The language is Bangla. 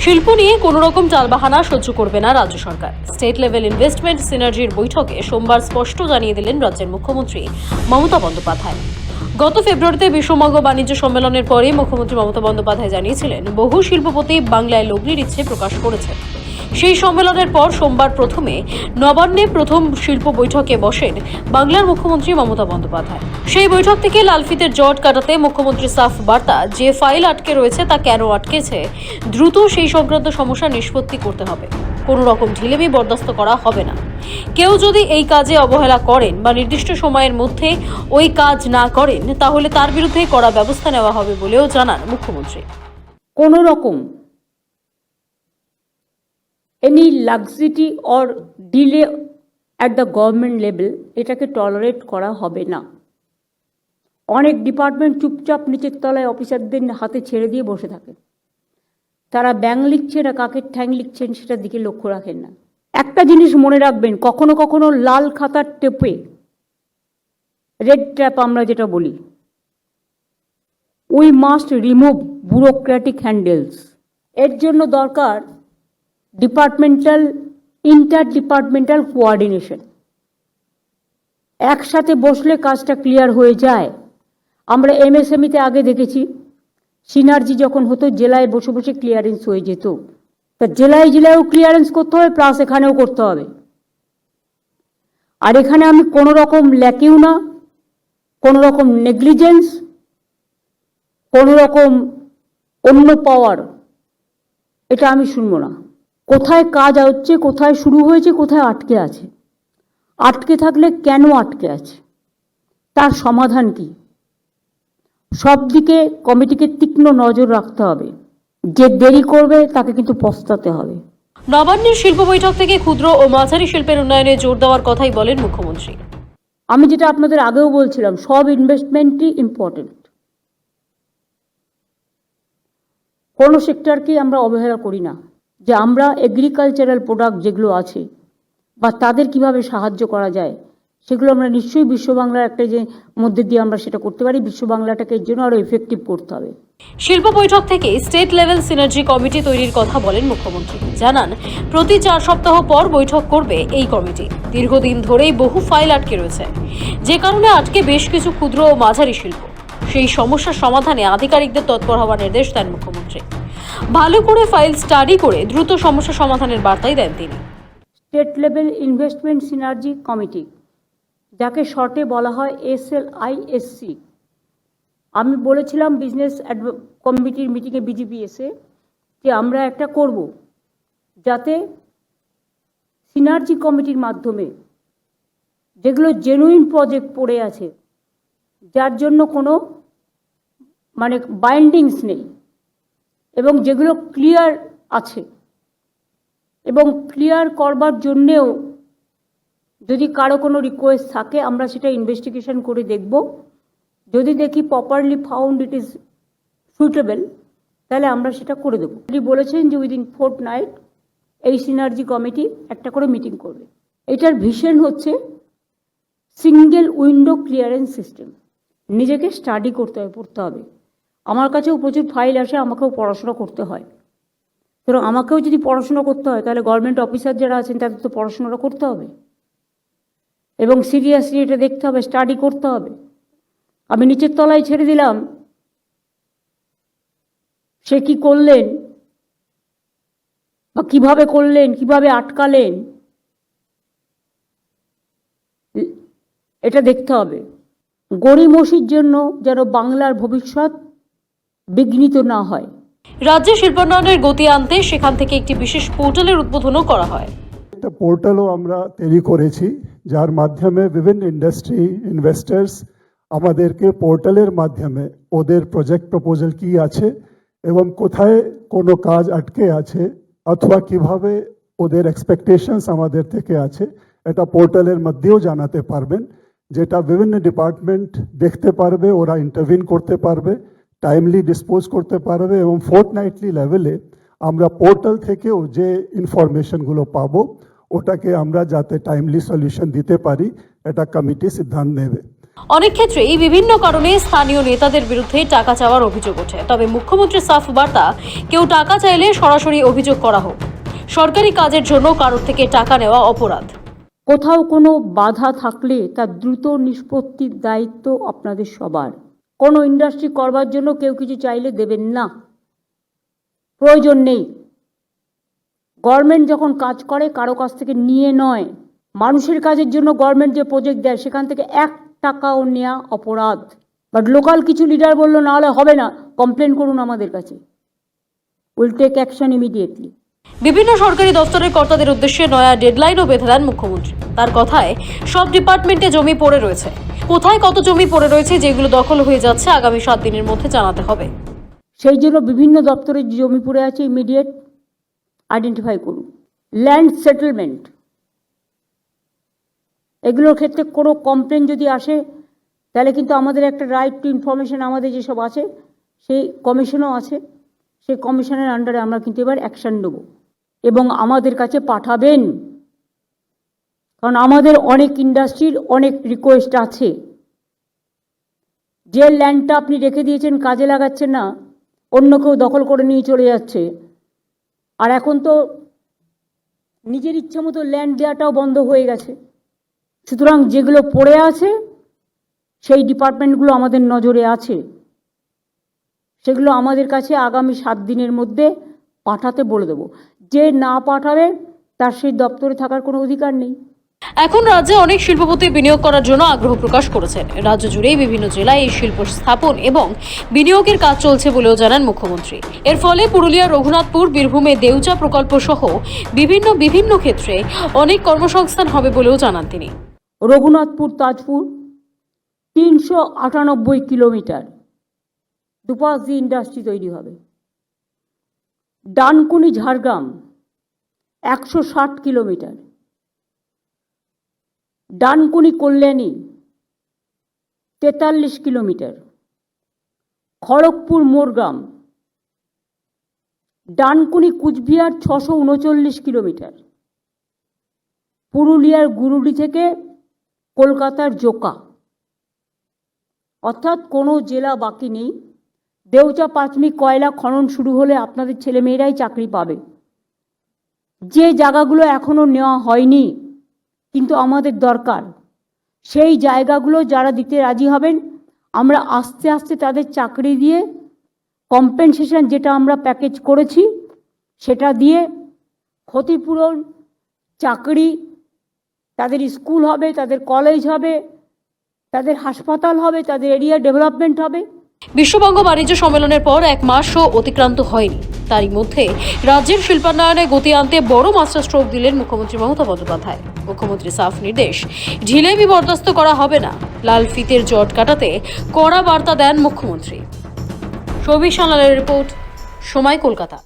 শিল্প নিয়ে কোনো রকম টালবাহানা সহ্য করবে না রাজ্য সরকার। স্টেট লেভেল ইনভেস্টমেন্ট সিনার্জির বৈঠকে সোমবার স্পষ্ট জানিয়ে দিলেন রাজ্যের মুখ্যমন্ত্রী মমতা বন্দ্যোপাধ্যায়। গত ফেব্রুয়ারিতে বিশ্বমঙ্গ বাণিজ্য সম্মেলনের পরে মুখ্যমন্ত্রী মমতা বন্দ্যোপাধ্যায় জানিয়েছিলেন বহু শিল্পপতি বাংলায় লগ্নির ইচ্ছে প্রকাশ করেছেন। সেই সম্মেলনের পর সোমবার প্রথমে নবান্নে প্রথম শিল্প বৈঠকে বসেন বাংলার মুখ্যমন্ত্রী মমতা বন্দ্যোপাধ্যায়। সেই বৈঠক থেকে লালফিতের জট কাটাতে মুখ্যমন্ত্রী সাফ বার্তা, যে ফাইল আটকে রয়েছে তা কেন আটকেছে, দ্রুত সেই সংক্রান্ত সমস্যা নিষ্পত্তি করতে হবে। কোনো রকম ঢিলেমি বরদাস্ত করা হবে না। কেউ যদি এই কাজে অবহেলা করেন বা নির্দিষ্ট সময়ের মধ্যে ওই কাজ না করেন তাহলে তার বিরুদ্ধে কড়া ব্যবস্থা নেওয়া হবে বলেও জানান মুখ্যমন্ত্রী। কোনো রকম any laxity or delay at the government level এটাকে টলারেট করা হবে না। অনেক ডিপার্টমেন্ট চুপচাপ নিচের তলায় অফিসারদের হাতে ছেড়ে দিয়ে বসে থাকে। তারা ব্যাং লিখছে না কাকের ঠ্যাং লিখছেন সেটার দিকে লক্ষ্য রাখেন না। একটা জিনিস মনে রাখবেন, কখনো কখনো লাল খাতার টেপে, রেড ট্র্যাপ আমরা যেটা বলি, উই মাস্ট রিমুভ ব্যুরোক্র্যাটিক হ্যান্ডেলস। এর জন্য দরকার ডিপার্টমেন্টাল ইন্টার ডিপার্টমেন্টাল কোঅর্ডিনেশন। একসাথে বসলে কাজটা ক্লিয়ার হয়ে যায়। আমরা এমএসএমইতে আগে দেখেছি, সিনার্জি যখন হতো জেলায় বসে বসে ক্লিয়ারেন্স হয়ে যেত। তা জেলায়ও ক্লিয়ারেন্স করতে হবে, প্লাস এখানেও করতে হবে। আর এখানে আমি কোনো রকম ল্যাকিউ না, কোনো রকম নেগলিজেন্স, কোনো রকম অন্য পাওয়ার, এটা আমি শুনবো না। কোথায় কাজ হচ্ছে, কোথায় শুরু হয়েছে, কোথায় আটকে আছে, আটকে থাকলে কেন আটকে আছে, তার সমাধান কি, সব দিকে কমিটিকে তীক্ষ্ণ নজর রাখতে হবে। যে দেরি করবে তাকে কিন্তু পস্তাতে হবে। নবান্নের শিল্প বৈঠক থেকে ক্ষুদ্র ও মাঝারি শিল্পের উন্নয়নে জোর দেওয়ার কথাই বলেন মুখ্যমন্ত্রী। আমি যেটা আপনাদের আগেও বলছিলাম, সব ইনভেস্টমেন্টই ইম্পর্টেন্ট। কোনো সেক্টরকে আমরা অবহেলা করি না। যে আমরা এগ্রিকালচারাল প্রোডাক্ট যেগুলো আছে বা তাদের কিভাবে সাহায্য করা যায়, সেগুলো আমরা নিশ্চয়ই বিশ্ব বাংলার একটা যে মধ্যে দিয়ে আমরা সেটা করতে পারি। বিশ্ব বাংলাটাকে এর জন্য আরো এফেক্টিভ করতে হবে। শিল্প বৈঠক থেকে স্টেট লেভেল সিনার্জি কমিটি তৈরির কথা বলেন মুখ্যমন্ত্রী। জানান, প্রতি 4 সপ্তাহ পর বৈঠক করবে এই কমিটি। দীর্ঘদিন ধরেই বহু ফাইল আটকে রয়েছে, যে কারণে আটকে বেশ কিছু ক্ষুদ্র ও মাঝারি শিল্প। সেই সমস্যার সমাধানে আধিকারিকদের তৎপর হওয়ার নির্দেশ দেন মুখ্যমন্ত্রী। ভালো করে ফাইল স্টাডি করে দ্রুত সমস্যা সমাধানের বার্তাই দেন তিনি। State level investment synergy committee, যাকে শর্টে বলা হয় SLISC, আমি বলেছিলাম বিজনেস কমিটির মিটিংয়ে BGPSে যে আমরা একটা করব যাতে সিনার্জি কমিটির মাধ্যমে যেগুলো জেনুইন প্রজেক্ট পড়ে আছে, যার জন্য কোনো বাইন্ডিংস নেই এবং যেগুলো ক্লিয়ার আছে, এবং ক্লিয়ার করবার জন্যেও যদি কারো কোনো রিকোয়েস্ট থাকে আমরা সেটা ইনভেস্টিগেশন করে দেখব। যদি দেখি properly found it is suitable, তাহলে আমরা সেটা করে দেবো। উনি বলেছেন যে উইদিন ফোর্টনাইট এই সিনার্জি কমিটি একটা করে মিটিং করবে। এটার ভিশন হচ্ছে সিঙ্গেল উইন্ডো ক্লিয়ারেন্স সিস্টেম। নিজেকে স্টাডি করতে হবে, পড়তে হবে। আমার কাছেও প্রচুর ফাইল আসে, আমাকেও পড়াশোনা করতে হয়। তো আমাকেও যদি পড়াশোনা করতে হয় তাহলে গভর্নমেন্ট অফিসার যারা আছেন তাদের তো পড়াশোনাটা করতে হবে এবং সিরিয়াসলি এটা দেখতে হবে, স্টাডি করতে হবে। আমি নিচের তলায় ছেড়ে দিলাম, সে কি করলেন বা কিভাবে করলেন, কিভাবে আটকালেন, এটা দেখতে হবে। গড়িমসির জন্য যেন বাংলার ভবিষ্যৎ বিঘ্নিত না হয়। রাজ্যে শিল্পোন্নয়নের গতি আনতে সেখান থেকে একটি বিশেষ পোর্টালের উদ্বোধনও করা হয়। একটা পোর্টালও আমরা তৈরি করেছি, যার মাধ্যমে বিভিন্ন ইন্ডাস্ট্রি ইনভেস্টার্স আমাদেরকে পোর্টালের মাধ্যমে ওদের প্রজেক্ট প্রপোজাল কি আছে এবং কোথায় কোনো কাজ আটকে আছে অথবা কিভাবে ওদের এক্সপেকটেশনস আমাদের থেকে আছে, এটা পোর্টালের মধ্যেও জানাতে পারবেন, যেটা বিভিন্ন ডিপার্টমেন্ট দেখতে পারবে, ওরা ইন্টারভিন করতে পারবে, টাইমলি ডিসপোজ করতে পারবে এবং ফোর্টনাইটলি লেভেলে আমরা পোর্টাল থেকেও যে ইনফরমেশনগুলো পাবো ওটাকে আমরা যাতে টাইমলি সলিউশন দিতে পারি, এটা কমিটি সিদ্ধান্ত নেবে। অনেক ক্ষেত্রেই বিভিন্ন কারণে স্থানীয় নেতাদের বিরুদ্ধে টাকা চাওয়ার অভিযোগ ওঠে। তবে মুখ্যমন্ত্রীর সাফ বার্তা, কেউ টাকা চাইলে সরাসরি অভিযোগ করা হোক। সরকারি কাজের জন্য কারোর থেকে টাকা নেওয়া অপরাধ। কোথাও কোনো বাধা থাকলে তার দ্রুত নিষ্পত্তির দায়িত্ব আপনাদের সবার। কোনো ইন্ডাস্ট্রি করবার জন্য কেউ কিছু চাইলে দেবেন না, প্রয়োজন নেই। গভর্নমেন্ট যখন কাজ করে কারো কাছ থেকে নিয়ে নয়। মানুষের কাজের জন্য গভর্নমেন্ট যে প্রজেক্ট দেয় সেখান থেকে 1 টাকাও নেওয়া অপরাধ। বাট লোকাল কিছু লিডার বললো না হলে হবে না, কমপ্লেন করুন আমাদের কাছে, উইল টেক অ্যাকশন ইমিডিয়েটলি। বিভিন্ন সরকারি দপ্তরের কর্তাদের উদ্দেশ্যে নয়া ডেডলাইনও বেঁধে দেন মুখ্যমন্ত্রী। তার কথায়, সব ডিপার্টমেন্টে জমি পড়ে রয়েছে, কোথায় কত জমি পড়ে রয়েছে যেগুলো দখল হয়ে যাচ্ছে আগামী 7 দিনের মধ্যে জানাতে হবে। সেই জন্য বিভিন্ন দপ্তরের যে জমি পড়ে আছে ইমিডিয়েট আইডেন্টিফাই করুন। ল্যান্ড সেটেলমেন্ট, এগুলোর ক্ষেত্রে কোনো কমপ্লেন যদি আসে তাহলে কিন্তু আমাদের একটা রাইট টু ইনফরমেশন আমাদের যেসব আছে সেই কমিশনও আছে, সেই কমিশনের আন্ডারে আমরা কিন্তু এবার অ্যাকশন নেব এবং আমাদের কাছে পাঠাবেন, কারণ আমাদের অনেক ইন্ডাস্ট্রির অনেক রিকোয়েস্ট আছে। যে ল্যান্ডটা আপনি রেখে দিয়েছেন কাজে লাগাচ্ছেন না, অন্য কেউ দখল করে নিয়ে চলে যাচ্ছে। আর এখন তো নিজের ইচ্ছা মতো ল্যান্ড দেওয়াটাও বন্ধ হয়ে গেছে। সুতরাং যেগুলো পড়ে আছে সেই ডিপার্টমেন্টগুলো আমাদের নজরে আছে, সেগুলো আমাদের কাছে আগামী 7 দিনের মধ্যে পাঠাতে বলে দেবো। যে না পাঠাবে তার সেই দপ্তরে থাকার কোনো অধিকার নেই। এখন রাজ্যে অনেক শিল্পপতি বিনিয়োগ করার জন্য আগ্রহ প্রকাশ করেছেন। রাজ্য জুড়েই বিভিন্ন জেলায় এই শিল্প স্থাপন এবং বিনিয়োগের কাজ চলছে বলেও জানান মুখ্যমন্ত্রী। এর ফলে পুরুলিয়ার রঘুনাথপুর, বীরভূমে দেউচা প্রকল্প সহ বিভিন্ন ক্ষেত্রে অনেক কর্মসংস্থান হবে বলেও জানান তিনি। রঘুনাথপুর তাজপুর 398 কিলোমিটার দুপাশ দিয়ে ইন্ডাস্ট্রি তৈরি হবে। Dankuni Jhargram 160 kilometre, Dankuni Kalyani 43 kilometre, Kharagpur Morgram, Dankuni Coochbehar 639 kilometre, পুরুলিয়ার গুরুডি থেকে কলকাতার জোকা, অর্থাৎ কোনো জেলা বাকি নেই। দেউচা প্রাথমিক কয়লা খনন শুরু হলে আপনাদের ছেলেমেয়েরাই চাকরি পাবে। যে জায়গাগুলো এখনো নেওয়া হয়নি কিন্তু আমাদের দরকার, সেই জায়গাগুলো যারা দিতে রাজি হবেন আমরা আস্তে আস্তে তাদের চাকরি দিয়ে কম্পেনসেশন যেটা আমরা প্যাকেজ করেছি সেটা দিয়ে ক্ষতিপূরণ, চাকরি, তাদের স্কুল হবে, তাদের কলেজ হবে, তাদের হাসপাতাল হবে, তাদের এরিয়া ডেভেলপমেন্ট হবে। বিশ্ববঙ্গ বাণিজ্য সম্মেলনের পর 1 মাসও অতিক্রান্ত হয়নি, তারই মধ্যে রাজ্যের শিল্পায়নে গতি আনতে বড় মাস্টার স্ট্রোক দিলেন মুখ্যমন্ত্রী মমতা বন্দ্যোপাধ্যায়। মুখ্যমন্ত্রী সাফ নির্দেশ, ঢিলেমি বরদাস্ত করা হবে না। লাল ফিতের জট কাটাতে কড়া বার্তা দেন মুখ্যমন্ত্রী। সৌভিক সান্যালের রিপোর্ট, সময়, কলকাতা।